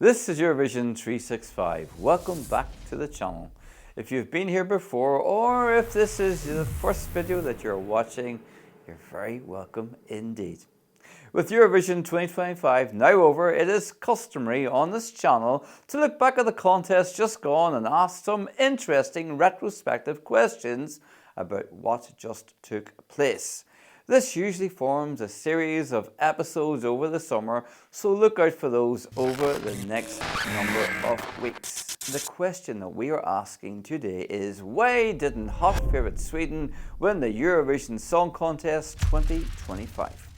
This is Eurovision 365. Welcome back to the channel. If you've been here before or if this is the first video that you're watching, you're very welcome indeed. With Eurovision 2025 now over, it is customary on this channel to look back at the contest just gone and ask some interesting retrospective questions about what just took place. This usually forms a series of episodes over the summer, so look out for those over the next number of weeks. The question that we are asking today is, why didn't hot favourite Sweden win the Eurovision Song Contest 2025?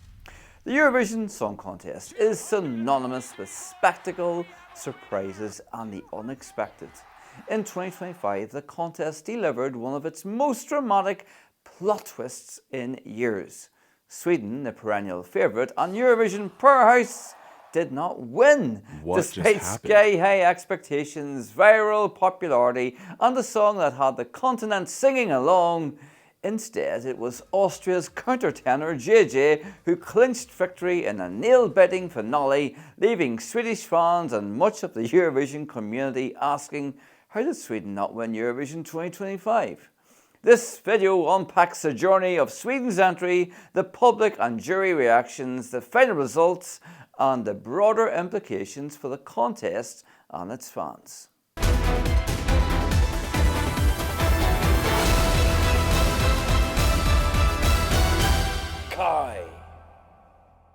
The Eurovision Song Contest is synonymous with spectacle, surprises and the unexpected. In 2025, the contest delivered one of its most dramatic plot twists in years. Sweden, the perennial favourite on Eurovision powerhouse, did not win. Despite sky-high expectations, viral popularity and a song that had the continent singing along. Instead, it was Austria's countertenor JJ who clinched victory in a nail-biting finale, leaving Swedish fans and much of the Eurovision community asking, how did Sweden not win Eurovision 2025? This video unpacks the journey of Sweden's entry, the public and jury reactions, the final results, and the broader implications for the contest and its fans.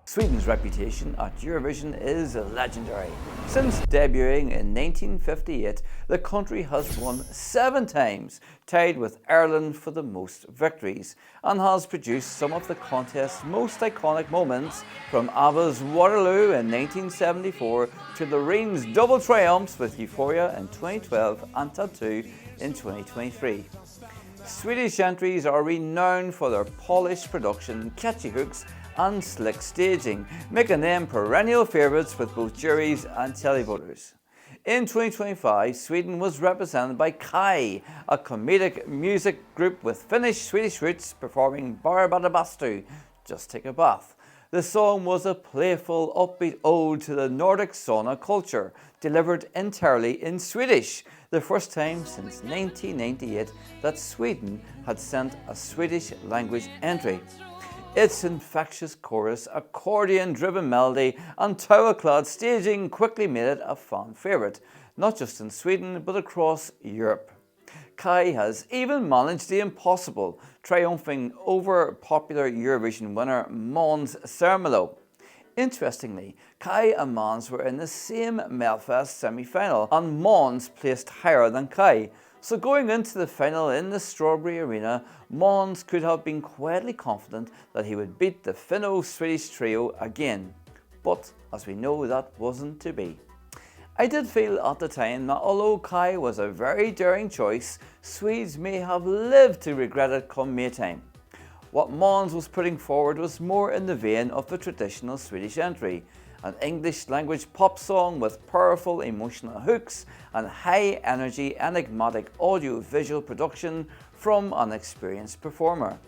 Sweden's reputation at Eurovision is legendary. Since debuting in 1958, the country has won 7 times, tied with Ireland for the most victories, and has produced some of the contest's most iconic moments, from ABBA's Waterloo in 1974 to Lorene's double triumphs with Euphoria in 2012 and Tattoo in 2023. Swedish entries are renowned for their polished production, catchy hooks and slick staging, making them perennial favourites with both juries and televoters. In 2025, Sweden was represented by Kai, a comedic music group with Finnish Swedish roots, performing Bara Bada Bastu, Just Take a Bath. The song was a playful, upbeat ode to the Nordic sauna culture, delivered entirely in Swedish, the first time since 1998 that Sweden had sent a Swedish-language entry. Its infectious chorus, accordion-driven melody and towel-clad staging quickly made it a fan favourite, not just in Sweden but across Europe. Kai has even managed the impossible, triumphing over popular Eurovision winner Måns Zelmerlöw. Interestingly, Kai and Måns were in the same Melfest semi-final, and Måns placed higher than Kai. So going into the final in the Strawberry Arena, Måns could have been quietly confident that he would beat the Finno-Swedish trio again. But as we know, that wasn't to be. I did feel at the time that although Kai was a very daring choice, Swedes may have lived to regret it come Maytime. What Måns was putting forward was more in the vein of the traditional Swedish entry, an English-language pop song with powerful emotional hooks and high-energy, enigmatic audio-visual production from an experienced performer.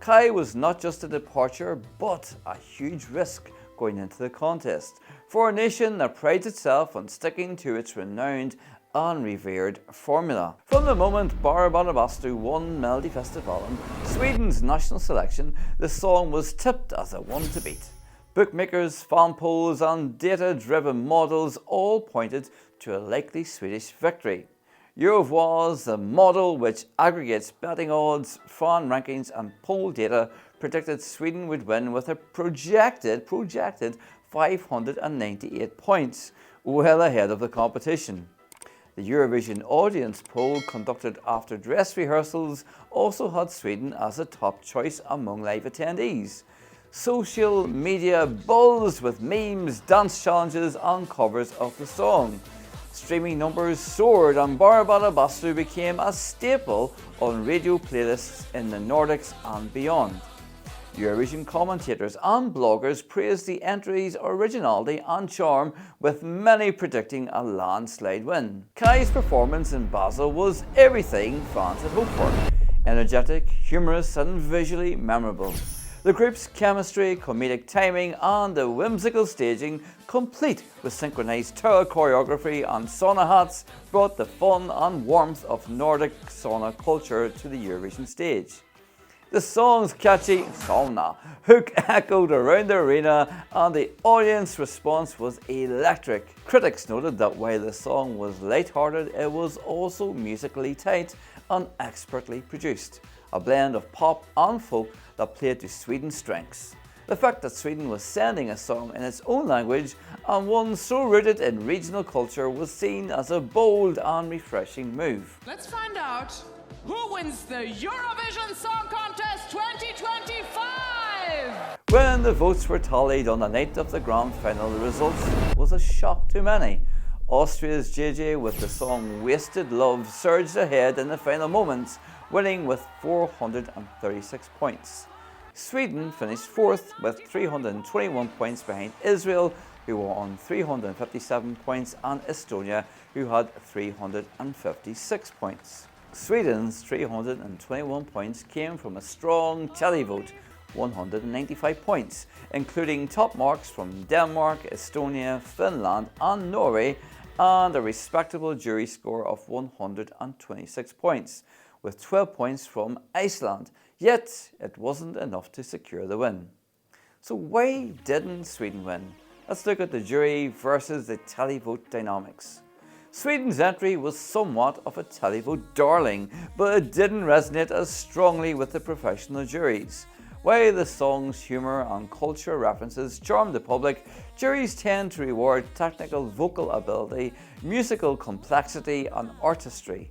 Kai was not just a departure, but a huge risk going into the contest, for a nation that prides itself on sticking to its renowned and revered formula. From the moment Bara Bada Bastu won Melodifestivalen, Sweden's national selection, the song was tipped as a one to beat. Bookmakers, fan polls and data-driven models all pointed to a likely Swedish victory. Eurovoix, the model which aggregates betting odds, fan rankings and poll data, predicted Sweden would win with a projected 598 points, well ahead of the competition. The Eurovision audience poll conducted after dress rehearsals also had Sweden as a top choice among live attendees. Social media buzzed with memes, dance challenges and covers of the song. Streaming numbers soared and Bara Bada Bastu became a staple on radio playlists in the Nordics and beyond. Eurovision commentators and bloggers praised the entry's originality and charm, with many predicting a landslide win. Kai's performance in Basel was everything fans had hoped for. Energetic, humorous and visually memorable. The group's chemistry, comedic timing and the whimsical staging, complete with synchronised tower choreography and sauna hats, brought the fun and warmth of Nordic sauna culture to the Eurovision stage. The song's catchy sauna hook echoed around the arena and the audience response was electric. Critics noted that while the song was light-hearted, it was also musically tight and expertly produced, a blend of pop and folk that played to Sweden's strengths. The fact that Sweden was sending a song in its own language and one so rooted in regional culture was seen as a bold and refreshing move. Let's find out who wins the Eurovision Song Contest 2025! When the votes were tallied on the night of the grand final, the result was a shock to many. Austria's JJ with the song Wasted Love surged ahead in the final moments, winning with 436 points. Sweden finished fourth with 321 points behind Israel, who were on 357 points, and Estonia, who had 356 points. Sweden's 321 points came from a strong televote, 195 points, including top marks from Denmark, Estonia, Finland and Norway, and a respectable jury score of 126 points, with 12 points from Iceland. Yet, it wasn't enough to secure the win. So why didn't Sweden win? Let's look at the jury versus the televote dynamics. Sweden's entry was somewhat of a televote darling, but it didn't resonate as strongly with the professional juries. While the song's humour and culture references charmed the public, juries tend to reward technical vocal ability, musical complexity and artistry.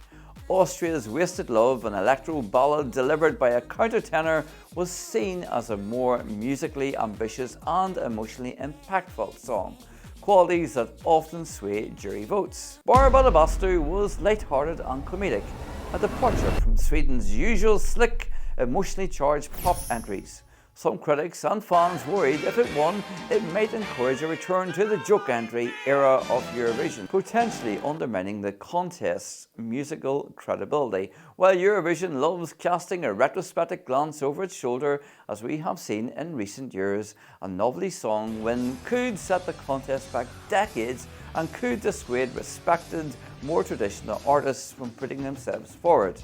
Austria's Wasted Love, an electro ballad delivered by a countertenor, was seen as a more musically ambitious and emotionally impactful song, qualities that often sway jury votes. Bara Bada Bastu was light-hearted and comedic, a departure from Sweden's usual slick, emotionally charged pop entries. Some critics and fans worried if it won, it might encourage a return to the joke entry era of Eurovision, potentially undermining the contest's musical credibility. While Eurovision loves casting a retrospective glance over its shoulder, as we have seen in recent years, a novelty song win could set the contest back decades and could dissuade respected, more traditional artists from putting themselves forward.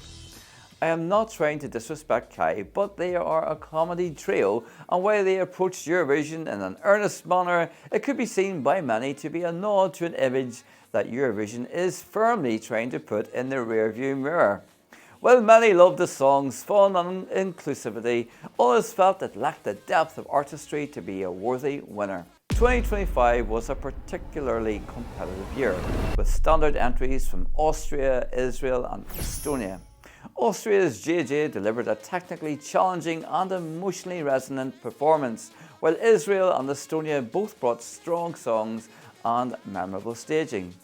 I am not trying to disrespect Kai, but they are a comedy trio, and while they approach Eurovision in an earnest manner, it could be seen by many to be a nod to an image that Eurovision is firmly trying to put in the rearview mirror. While many loved the song's fun and inclusivity, others felt it lacked the depth of artistry to be a worthy winner. 2025 was a particularly competitive year, with standard entries from Austria, Israel and Estonia. Austria's JJ delivered a technically challenging and emotionally resonant performance, while Israel and Estonia both brought strong songs and memorable staging.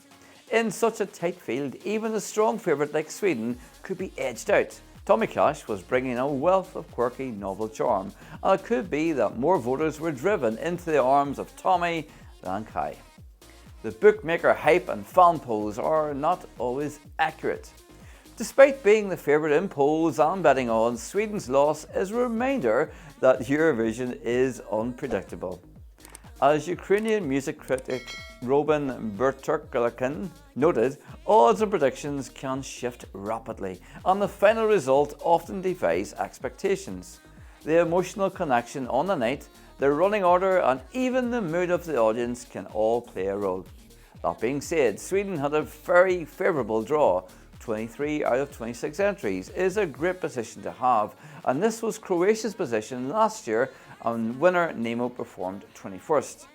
In such a tight field, even a strong favourite like Sweden could be edged out. Tommy Cash was bringing a wealth of quirky novel charm, and it could be that more voters were driven into the arms of Tommy than Kai. The bookmaker hype and fan polls are not always accurate. Despite being the favourite in polls and betting odds, Sweden's loss is a reminder that Eurovision is unpredictable. As Ukrainian music critic Robin Berturkalakin noted, odds and predictions can shift rapidly, and the final result often defies expectations. The emotional connection on the night, the running order and even the mood of the audience can all play a role. That being said, Sweden had a very favourable draw. 23 out of 26 entries is a great position to have, and this was Croatia's position last year, and winner Nemo performed 21st.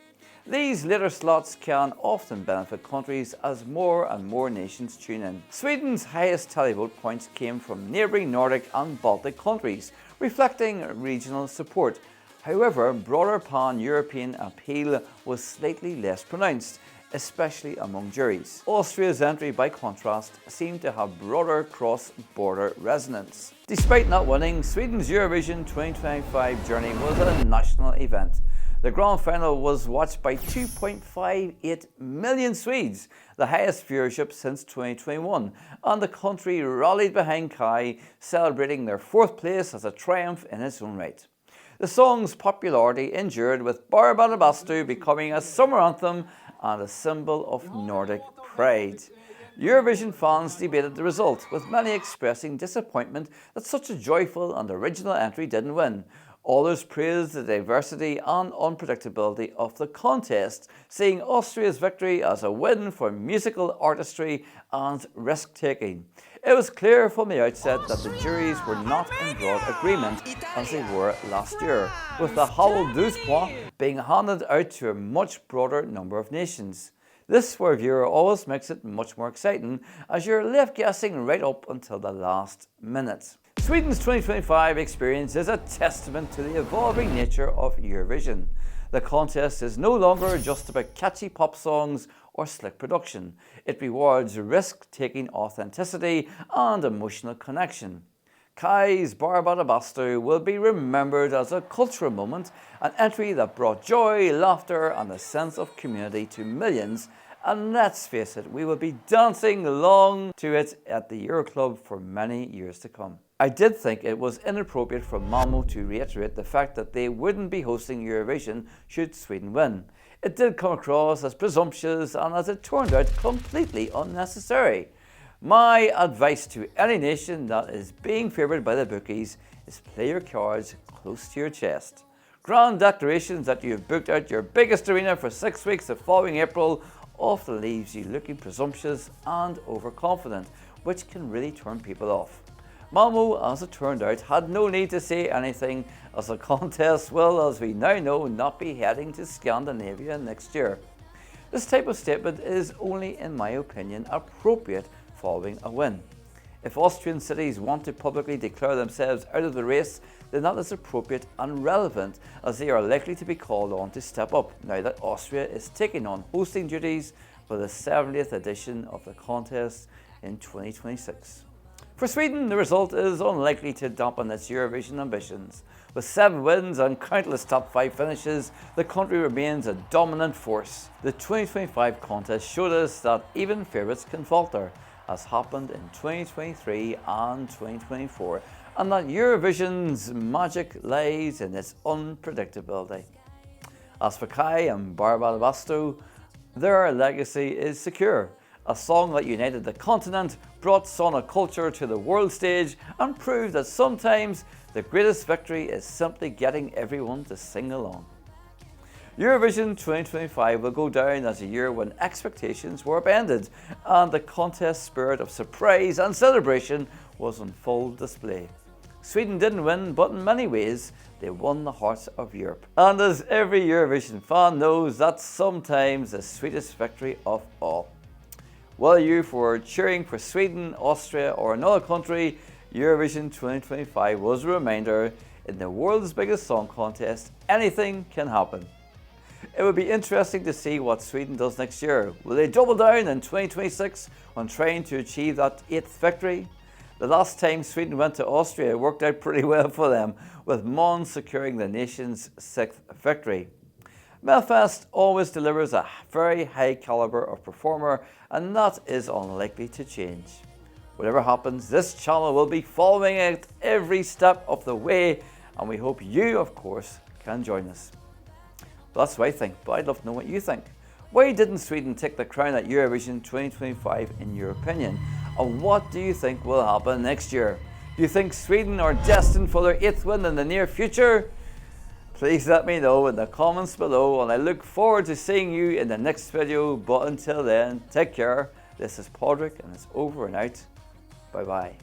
These later slots can often benefit countries as more and more nations tune in. Sweden's highest televote points came from neighbouring Nordic and Baltic countries, reflecting regional support. However, broader pan-European appeal was slightly less pronounced, especially among juries. Austria's entry, by contrast, seemed to have broader cross-border resonance. Despite not winning, Sweden's Eurovision 2025 journey was a national event. The grand final was watched by 2.58 million Swedes, the highest viewership since 2021, and the country rallied behind Kai, celebrating their fourth place as a triumph in its own right. The song's popularity endured, with Bara Bada Bastu becoming a summer anthem and a symbol of Nordic pride. Eurovision fans debated the result, with many expressing disappointment that such a joyful and original entry didn't win. Others praised the diversity and unpredictability of the contest, seeing Austria's victory as a win for musical artistry and risk-taking. It was clear from the outset that the juries were not in broad agreement as they were last year, with the Howell 12 points being handed out to a much broader number of nations. This for a viewer always makes it much more exciting, as you're left guessing right up until the last minute. Sweden's 2025 experience is a testament to the evolving nature of Eurovision. The contest is no longer just about catchy pop songs or slick production. It rewards risk-taking authenticity and emotional connection. Kai's Bara Bada Bastu will be remembered as a cultural moment, an entry that brought joy, laughter and a sense of community to millions. And let's face it, we will be dancing along to it at the Euroclub for many years to come. I did think it was inappropriate for Malmo to reiterate the fact that they wouldn't be hosting Eurovision should Sweden win. It did come across as presumptuous and, as it turned out, completely unnecessary. My advice to any nation that is being favoured by the bookies is play your cards close to your chest. Grand declarations that you have booked out your biggest arena for 6 weeks the following April often leaves you looking presumptuous and overconfident, which can really turn people off. Malmo, as it turned out, had no need to say anything, as the contest will, as we now know, not be heading to Scandinavia next year. This type of statement is only, in my opinion, appropriate following a win. If Austrian cities want to publicly declare themselves out of the race, then that is appropriate and relevant, as they are likely to be called on to step up now that Austria is taking on hosting duties for the 70th edition of the contest in 2026. For Sweden, the result is unlikely to dampen its Eurovision ambitions. With 7 wins and countless top 5 finishes, the country remains a dominant force. The 2025 contest showed us that even favourites can falter, as happened in 2023 and 2024, and that Eurovision's magic lies in its unpredictability. As for Kai and Bara Bada Bastu, their legacy is secure. A song that united the continent, brought sauna culture to the world stage, and proved that sometimes the greatest victory is simply getting everyone to sing along. Eurovision 2025 will go down as a year when expectations were upended and the contest spirit of surprise and celebration was on full display. Sweden didn't win, but in many ways they won the hearts of Europe. And as every Eurovision fan knows, that's sometimes the sweetest victory of all. Whether you were cheering for Sweden, Austria or another country, Eurovision 2025 was a reminder: in the world's biggest song contest, anything can happen. It would be interesting to see what Sweden does next year. Will they double down in 2026 on trying to achieve that 8th victory? The last time Sweden went to Austria, it worked out pretty well for them, with Mons securing the nation's 6th victory. Melfest always delivers a very high calibre of performer, and that is unlikely to change. Whatever happens, this channel will be following it every step of the way, and we hope you, of course, can join us. Well, that's what I think, but I'd love to know what you think. Why didn't Sweden take the crown at Eurovision 2025 in your opinion? And what do you think will happen next year? Do you think Sweden are destined for their 8th win in the near future? Please let me know in the comments below, and I look forward to seeing you in the next video. But until then, take care. This is Podrick, and it's over and out. Bye bye.